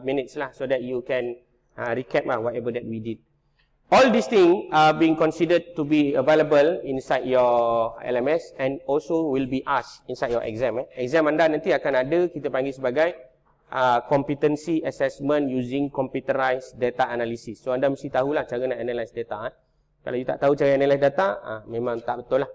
minutes lah, so that you can recap whatever that we did. All these things are being considered to be available inside your LMS and also will be asked inside your exam. Exam anda nanti akan ada, kita panggil sebagai competency assessment using computerized data analysis. So anda mesti tahulah cara nak analyze data. Kalau you tak tahu cara analyze data, memang tak betul lah.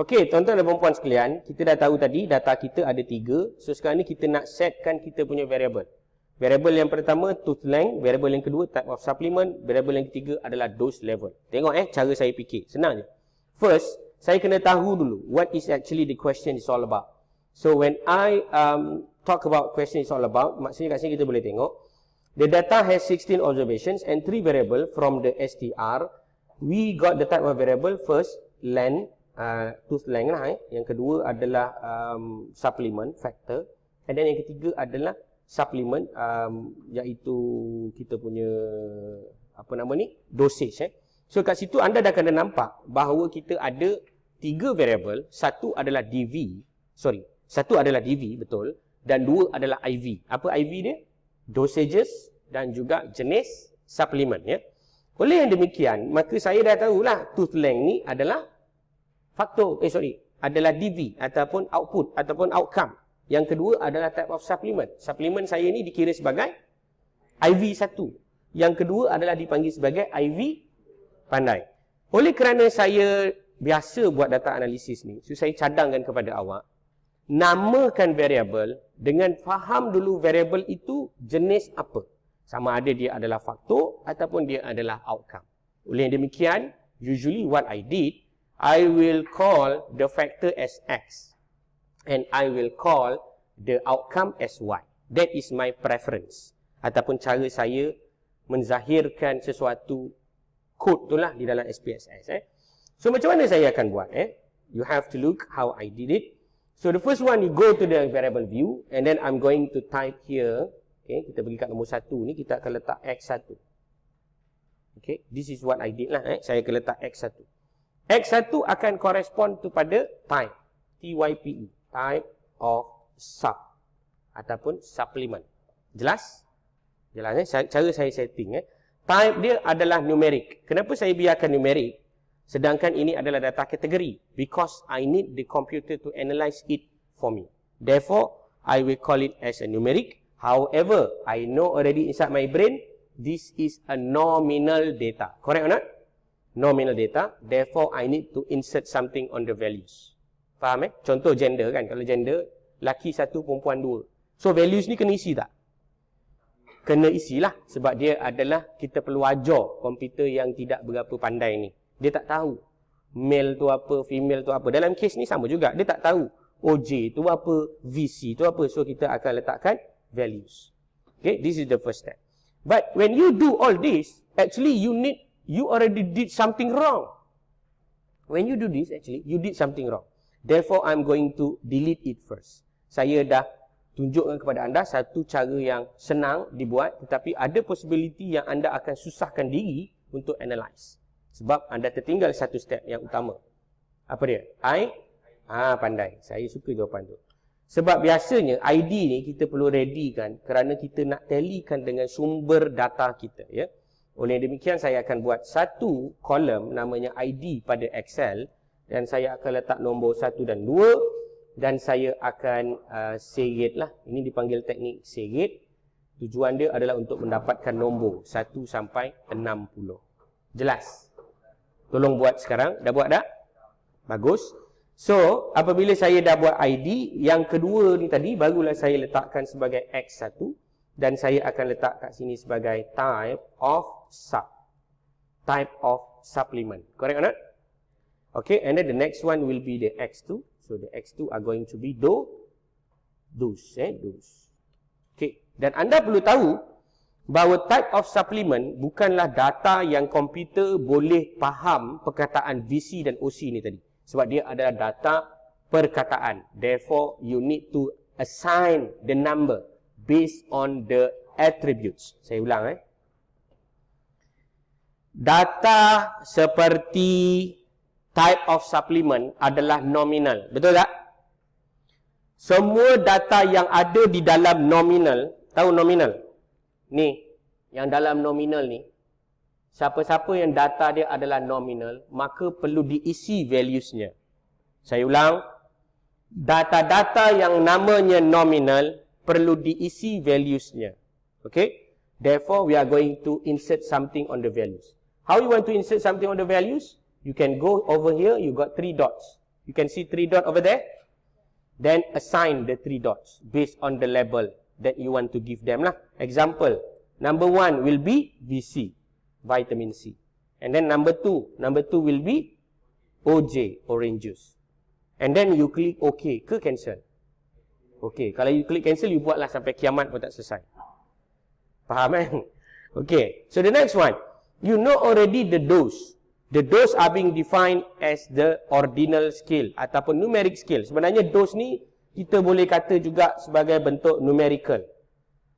Okey, tuan-tuan dan puan-puan sekalian, kita dah tahu tadi data kita ada 3. So sekarang ni kita nak setkan kita punya variable. Variable yang pertama tooth length, variable yang kedua type of supplement, variable yang ketiga adalah dose level. Tengok cara saya fikir, senang je. First, saya kena tahu dulu what is actually the question is all about. So when I talk about question is all about, maksudnya kat sini kita boleh tengok the data has 16 observations and 3 variable from the STR. We got the type of variable first length, tooth length lah. Yang kedua adalah supplement factor, and then yang ketiga adalah supplement, iaitu kita punya dosage. So kat situ anda dah kena nampak bahawa kita ada 3 variable, satu adalah DV, betul, dan 2 adalah IV. Apa IV dia? Dosages dan juga jenis supplement, ya. Oleh yang demikian, maka saya dah tahulah tooth length ni adalah adalah DV ataupun output ataupun outcome. Yang kedua adalah type of supplement. Supplement saya ni dikira sebagai IV1. Yang kedua adalah dipanggil sebagai IV pandai. Oleh kerana saya biasa buat data analisis ni, so saya cadangkan kepada awak, namakan variable dengan faham dulu variable itu jenis apa. Sama ada dia adalah faktor ataupun dia adalah outcome. Oleh yang demikian, usually what I did, I will call the factor as X. And I will call the outcome as Y. That is my preference. Ataupun cara saya menzahirkan sesuatu kod tu lah di dalam SPSS. So macam mana saya akan buat? You have to look how I did it. So the first one, you go to the variable view. And then I'm going to type here. Okay, kita pergi kat nombor 1 ni, kita akan letak X1. Okay, this is what I did lah. Saya akan letak X1. X1 akan correspond kepada type. TYPE. Type of sub ataupun supplement. Jelas? Jelas cara saya setting. Type dia adalah numeric. Kenapa saya biarkan numeric sedangkan ini adalah data kategori? Because I need the computer to analyze it for me. Therefore, I will call it as a numeric. However, I know already inside my brain this is a nominal data. Correct or not? Nominal data. Therefore, I need to insert something on the values. Faham Contoh gender kan. Kalau gender, laki 1, perempuan 2. So values ni kena isi tak? Kena isilah. Sebab dia adalah, kita perlu ajar komputer yang tidak berapa pandai ni. Dia tak tahu male tu apa, female tu apa. Dalam kes ni sama juga. Dia tak tahu OJ tu apa, VC tu apa. So kita akan letakkan values. Okay, this is the first step. But when you do all this, actually you already did something wrong. When you do this, actually you did something wrong. Therefore, I'm going to delete it first. Saya dah tunjukkan kepada anda satu cara yang senang dibuat, tetapi ada possibility yang anda akan susahkan diri untuk analyze. Sebab anda tertinggal satu step yang utama. Apa dia? Pandai. Saya suka jawapan tu. Sebab biasanya ID ni kita perlu ready kan, kerana kita nak tallykan dengan sumber data kita, ya. Oleh demikian, saya akan buat satu kolom namanya ID pada Excel. Dan saya akan letak nombor 1 dan 2. Dan saya akan segate lah. Ini dipanggil teknik segate. Tujuan dia adalah untuk mendapatkan nombor 1 sampai 60. Jelas? Tolong buat sekarang. Dah buat tak? Bagus. So, apabila saya dah buat ID, yang kedua ni tadi, barulah saya letakkan sebagai X1. Dan saya akan letak kat sini sebagai type of sub. Type of supplement. Correct or not? Okay, and then the next one will be the X2. So the X2 are going to be those. Okay, dan anda perlu tahu bahawa type of supplement bukanlah data yang komputer boleh faham perkataan VC dan OC ni tadi. Sebab dia adalah data perkataan. Therefore, you need to assign the number based on the attributes. Saya ulang. Data seperti type of supplement adalah nominal. Betul tak? Semua data yang ada di dalam nominal Tahu nominal? Ni, yang dalam nominal ni, siapa-siapa yang data dia adalah nominal, maka perlu diisi values-nya. Saya ulang, data-data yang namanya nominal perlu diisi values-nya. Okay? Therefore, we are going to insert something on the values. How you want to insert something on the values? You can go over here, you got 3 dots. You can see 3 dots over there. Then assign the 3 dots based on the label that you want to give them lah. Example, number 1 will be VC, vitamin C. And then number 2 will be OJ, orange juice. And then you click OK ke cancel. Okay, kalau you click cancel, you buatlah sampai kiamat pun tak selesai. Faham kan? Okay, so the next one, you know already the dose. The dose are being defined as the ordinal scale ataupun numeric scale. Sebenarnya dose ni kita boleh kata juga sebagai bentuk numerical.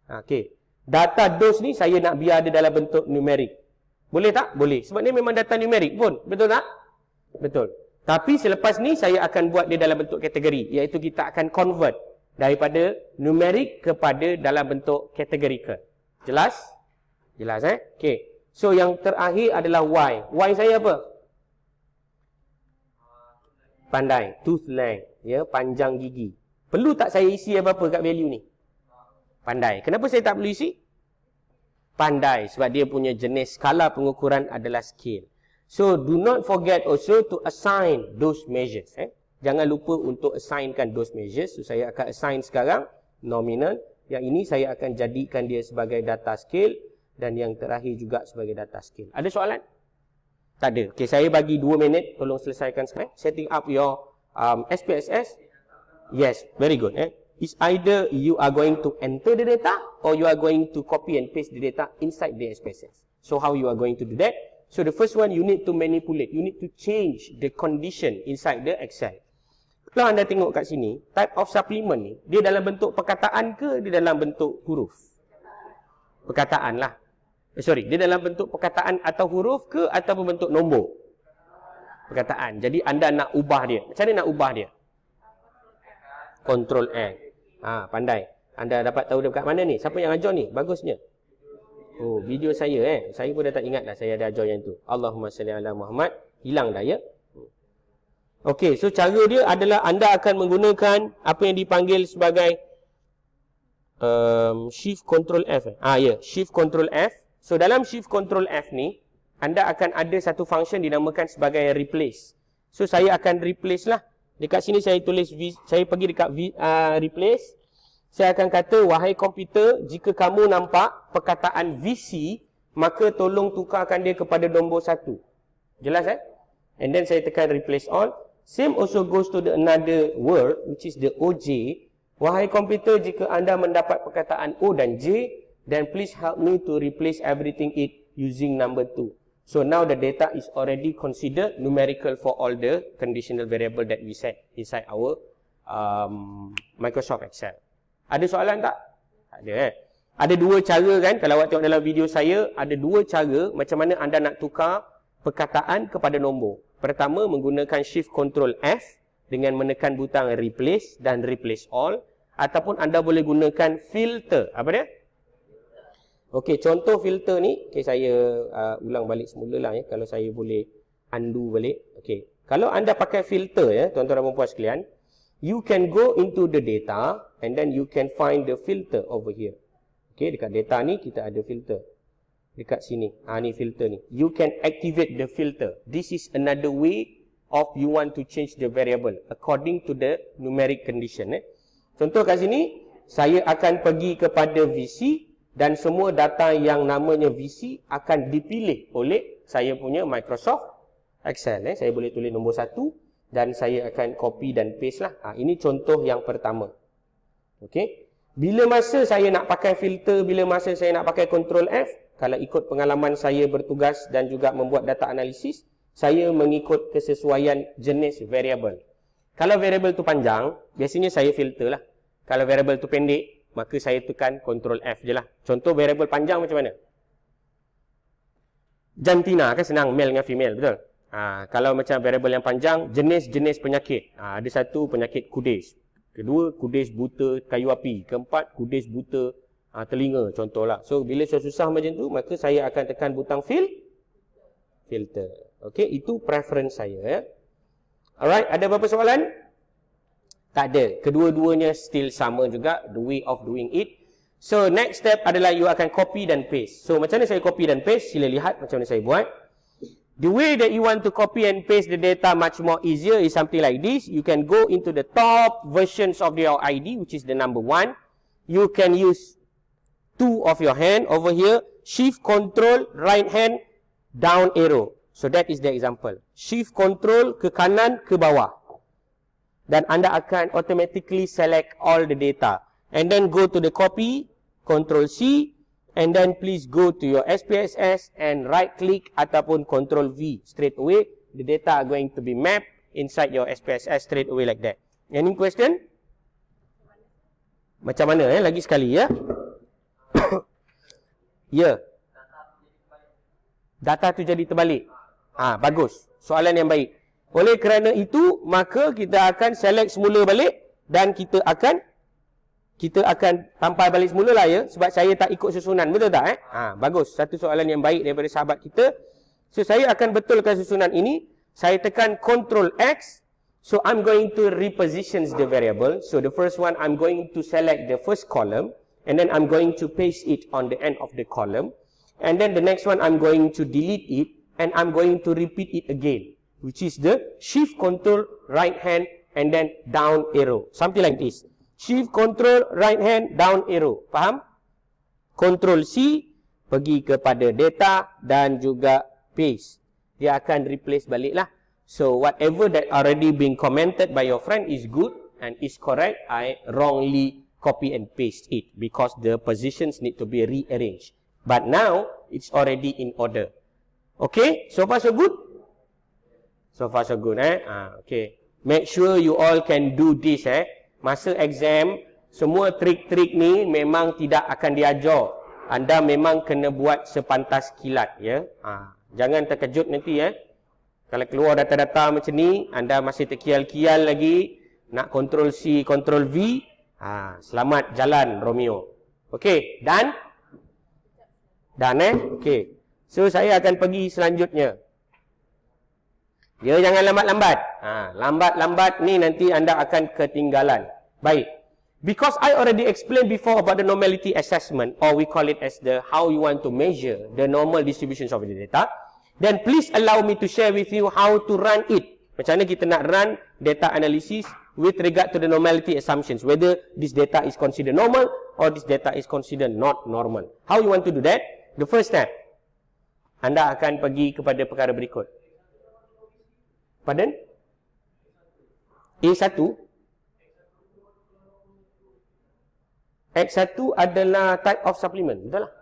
Okay, data dose ni saya nak biar dia dalam bentuk numerik. Boleh tak? Boleh. Sebab ni memang data numerik pun. Betul tak? Betul. Tapi selepas ni saya akan buat dia dalam bentuk kategori, iaitu kita akan convert daripada numerik kepada dalam bentuk categorical. Jelas? Jelas Okay. So yang terakhir adalah Y. Y saya apa? Pandai. Tooth length. Ya, panjang gigi. Perlu tak saya isi apa-apa kat value ni? Pandai. Kenapa saya tak perlu isi? Pandai. Sebab dia punya jenis skala pengukuran adalah scale. So do not forget also to assign those measures. Jangan lupa untuk assignkan those measures. So saya akan assign sekarang nominal. Yang ini saya akan jadikan dia sebagai data scale. Dan yang terakhir juga sebagai data scale. Ada soalan? Tak ada. Okay, saya bagi 2 minit. Tolong selesaikan sekarang. Setting up your SPSS. Yes, very good. It's either you are going to enter the data or you are going to copy and paste the data inside the SPSS. So how you are going to do that? So the first one, you need to manipulate. You need to change the condition inside the Excel. Kalau anda tengok kat sini, type of supplement ni, dia dalam bentuk perkataan ke dia dalam bentuk huruf? Perkataan lah. Dia dalam bentuk perkataan atau huruf ke atau bentuk nombor? Perkataan. Jadi anda nak ubah dia. Macam mana nak ubah dia? Control N. Pandai. Anda dapat tahu dekat mana ni? Siapa yang ajar ni? Bagusnya. Oh, video saya Saya pun dah tak ingat dah saya ada ajar yang tu. Allahumma salli ala Muhammad. Hilang dah ya. Okey, so cara dia adalah anda akan menggunakan apa yang dipanggil sebagai Shift Control F. Shift Control F. So dalam Shift Control F ni, anda akan ada satu function dinamakan sebagai replace. So saya akan replace lah. Dekat sini saya tulis, saya pergi dekat replace. Saya akan kata, wahai komputer, jika kamu nampak perkataan VC, maka tolong tukarkan dia kepada nombor 1. Jelas And then saya tekan replace all. Same also goes to the another word, which is the OJ. Wahai komputer, jika anda mendapat perkataan O dan J, then please help me to replace everything it using number 2. So now the data is already considered numerical for all the conditional variable that we set inside our Microsoft Excel. Ada soalan tak? Tak ada Ada 2 cara kan, kalau awak tengok dalam video saya, ada 2 cara macam mana anda nak tukar perkataan kepada nombor. Pertama, menggunakan Shift Control F dengan menekan butang replace dan replace all. Ataupun anda boleh gunakan filter. Apa dia? Okey, contoh filter ni, saya ulang balik semula lah kalau saya boleh undo balik. Okey, kalau anda pakai filter tuan-tuan dan puan sekalian, you can go into the data and then you can find the filter over here. Okey, dekat data ni kita ada filter. Dekat sini, ni filter ni. You can activate the filter. This is another way of you want to change the variable according to the numeric condition. Contoh kat sini, saya akan pergi kepada VC dan semua data yang namanya VC akan dipilih oleh saya punya Microsoft Excel. Saya boleh tulis nombor 1 dan saya akan copy dan paste lah. Ini contoh yang pertama. Okey. Bila masa saya nak pakai filter, bila masa saya nak pakai Control F, kalau ikut pengalaman saya bertugas dan juga membuat data analisis, saya mengikut kesesuaian jenis variable. Kalau variable tu panjang, biasanya saya filter lah. Kalau variable tu pendek, maka saya tekan Ctrl F je lah. Contoh variable panjang macam mana? Jantina kan senang, male dengan female, betul? Kalau macam variable yang panjang, jenis-jenis penyakit. Ada satu penyakit kudis. Kedua, kudis buta kayu api. Keempat, kudis buta Telinga contohlah. So bila susah macam tu, maka saya akan tekan butang filter. Okey, itu preference saya ya. Alright, ada berapa soalan? Tak ada. Kedua-duanya still sama juga, the way of doing it. So next step adalah you akan copy dan paste. So macam mana saya copy dan paste? Sila lihat macam mana saya buat. The way that you want to copy and paste the data much more easier is something like this. You can go into the top versions of your ID, which is the number 1. You can use 2 of your hand over here. Shift, Control, right hand, down arrow. So that is the example. Shift, Control ke kanan, ke bawah. Dan anda akan automatically select all the data. And then go to the copy, Control C. And then please go to your SPSS and right click ataupun Control V straight away. The data are going to be mapped inside your SPSS straight away like that. Any question? Macam mana lagi sekali ya? Ya. Data tu jadi terbalik. Bagus. Soalan yang baik. Oleh kerana itu, maka kita akan select semula balik dan kita akan tampal balik semula lah ya, sebab saya tak ikut susunan, betul tak bagus, satu soalan yang baik daripada sahabat kita. So saya akan betulkan susunan ini. Saya tekan Ctrl X. So I'm going to reposition the variable. So the first one, I'm going to select the first column and then I'm going to paste it on the end of the column, and then the next one I'm going to delete it and I'm going to repeat it again, which is the Shift, Control, right hand and then down arrow, something like this. Shift, Control, right hand, down arrow. Faham? Control C, pergi kepada data dan juga paste. Dia akan replace balik lah. So, whatever that already been commented by your friend is good and is correct. I wrongly copy and paste it because the positions need to be rearranged. But now, it's already in order. Okay? So far so good? So far so good okay. Make sure you all can do this Masa exam, semua trik-trik ni memang tidak akan diajar. Anda memang kena buat sepantas kilat ya. Jangan terkejut nanti Kalau keluar data-data macam ni, anda masih terkial-kial lagi, nak Ctrl C, Ctrl V, selamat jalan Romeo. Okey, dan okey. So saya akan pergi selanjutnya. Dia jangan lambat-lambat. Lambat-lambat ni nanti anda akan ketinggalan. Baik. Because I already explained before about the normality assessment, or we call it as the how you want to measure the normal distributions of the data, then please allow me to share with you how to run it. Macam mana kita nak run data analysis with regard to the normality assumptions, whether this data is considered normal or this data is considered not normal. How you want to do that? The first step, anda akan pergi kepada perkara berikut. Pardon? A1 X1 adalah type of supplement, betul lah?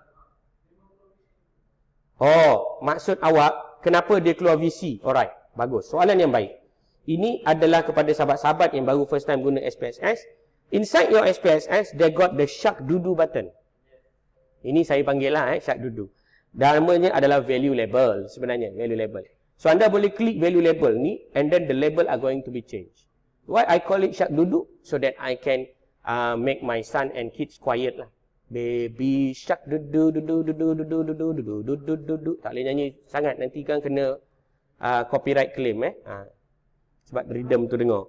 Maksud awak kenapa dia keluar VC? Alright, bagus, soalan yang baik. Ini adalah kepada sahabat-sahabat yang baru first time guna SPSS. Inside your SPSS, they got the shark dudu button. Ini saya panggil lah shark dudu. Namanya adalah value label sebenarnya, value label. So anda boleh klik value label ni and then the label are going to be changed. Why I call it shark duduk? So that I can make my son and kids quiet lah. Baby shark duduk. Tak boleh nyanyi sangat, nanti kan kena copyright claim sebab rhythm tu dengar.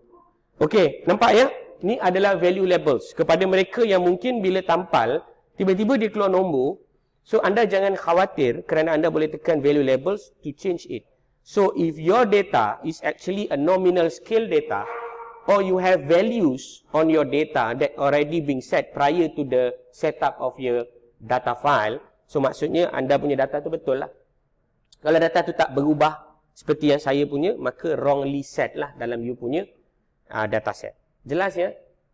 Okey, nampak ya? Ni adalah value labels. Kepada mereka yang mungkin bila tampal tiba-tiba dia keluar nombor, so anda jangan khawatir kerana anda boleh tekan value labels to change it. So if your data is actually a nominal scale data, or you have values on your data that already being set prior to the setup of your data file, so maksudnya anda punya data tu betul lah. Kalau data tu tak berubah seperti yang saya punya, maka wrongly set lah dalam you punya data set. Jelas ya?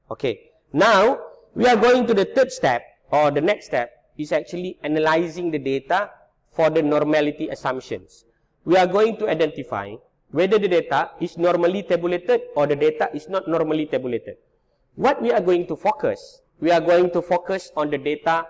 Okay. Now, we are going to the third step, or the next step, is actually analyzing the data for the normality assumptions. We are going to identify whether the data is normally tabulated or the data is not normally tabulated. What we are going to focus? We are going to focus on the data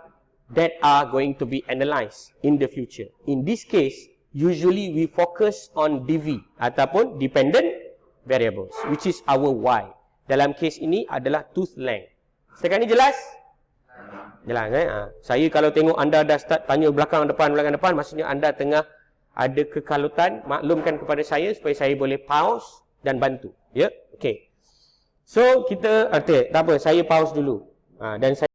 that are going to be analyzed in the future. In this case, usually we focus on DV ataupun dependent variables, which is our Y. Dalam case ini adalah tooth length. Setakat ini jelas? Jelas kan? Saya kalau tengok anda dah start tanya belakang depan, maksudnya anda tengah ada kekalutan, maklumkan kepada saya supaya saya boleh pause dan bantu. Ya? Okey. So, kita, tak apa, saya pause dulu. Dan saya